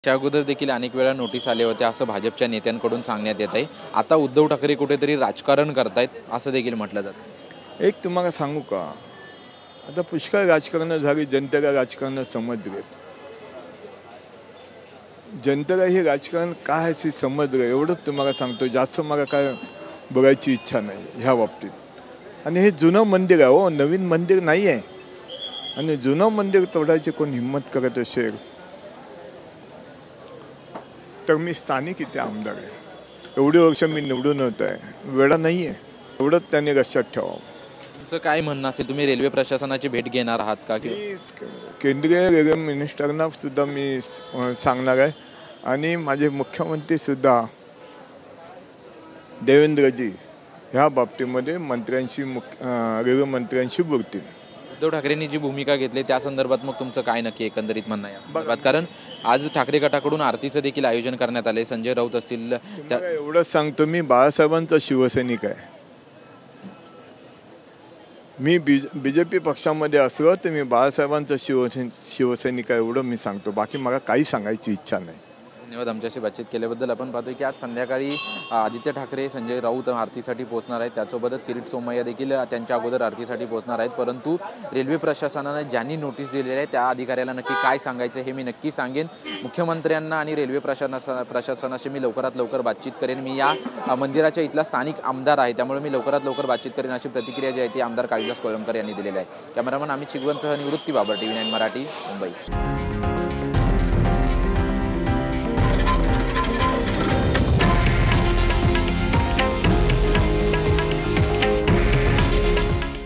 त्या अगोदर देखील अनेक वेळा नोटीस आले होते असं भाजपच्या नेत्यांकडून सांगण्यात येत आहे। आता उद्धव ठाकरे कुठेतरी राजकारण करतायत असं देखील म्हटलं जातं। एक तुम्हाला सांगू का, आता पुष्कळ राजकारण झाली, जनतेला राजकारण समजले, जनतेला हे राजकारण काय आहे ते समजलं, एवढंच तुम्हाला सांगतो। जास्त मला काय बघायची इच्छा नाही ह्या बाबतीत। आणि हे जुनं मंदिर आहे हो, नवीन मंदिर नाही आहे। आणि जुनं मंदिर तोडायची कोण हिंमत करत असेल तर मी स्थानिक इथे आमदार आहे, एवढी वर्ष मी निवडून होत आहे, वेळा नाही आहे, एवढंच त्यांनी लक्षात ठेवावं। तुमचं काय म्हणणं असेल, तुम्ही रेल्वे प्रशासनाची भेट घेणार आहात का? केंद्रीय रेल्वे मिनिस्टरना सुद्धा मी सांगणार आहे आणि माझे मुख्यमंत्री सुद्धा देवेंद्रजी ह्या बाबतीमध्ये मंत्र्यांशी रेल्वे मंत्र्यांशी बोलतील। उद्धव ठाकरेंनी जी भूमिका घेतली त्या संदर्भात मग तुमचं काय नक्की एकंदरीत म्हणणं आहे? कारण आज ठाकरे गटाकडून आरतीचं देखील आयोजन करण्यात आले, संजय राऊत असतील। एवढंच सांगतो, मी बाळासाहेबांचा शिवसैनिक आहे। मी बीजेपी पक्षामध्ये असलो तर मी बाळासाहेबांचा शिवसैनिक आहे, एवढं मी सांगतो। बाकी मला काही सांगायची इच्छा नाही। धन्यवाद आमच्याशी बातचीत केल्याबद्दल। आपण पाहतोय की आज संध्याकाळी आदित्य ठाकरे, संजय राऊत आरतीसाठी पोहोचणार आहेत, त्यासोबतच किरीट सोमय्या देखील त्यांच्या अगोदर आरतीसाठी पोहोचणार आहेत। परंतु रेल्वे प्रशासनाने ज्यांनी नोटीस दिलेली आहे त्या अधिकाऱ्याला नक्की काय सांगायचं हे मी नक्की सांगेन। मुख्यमंत्र्यांना आणि रेल्वे प्रशासनाशी मी लवकरात लवकर बातचीत करेन। मी या मंदिराच्या इथला स्थानिक आमदार आहे, त्यामुळे मी लवकरात लवकर बातचीत करेन अशी प्रतिक्रिया जी आहे ती आमदार काळीदास कोळंबकर यांनी दिलेली आहे। कॅमेरामन अमित चिगवणसह निवृत्ती बाबर, TV9 मराठी, मुंबई।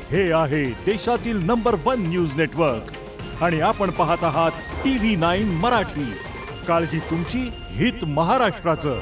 हे आहे देशातील नंबर 1 न्यूज नेटवर्क आणि आपण पाहत आहात TV9 मराठी। काळजी तुमची, हित महाराष्ट्राचं।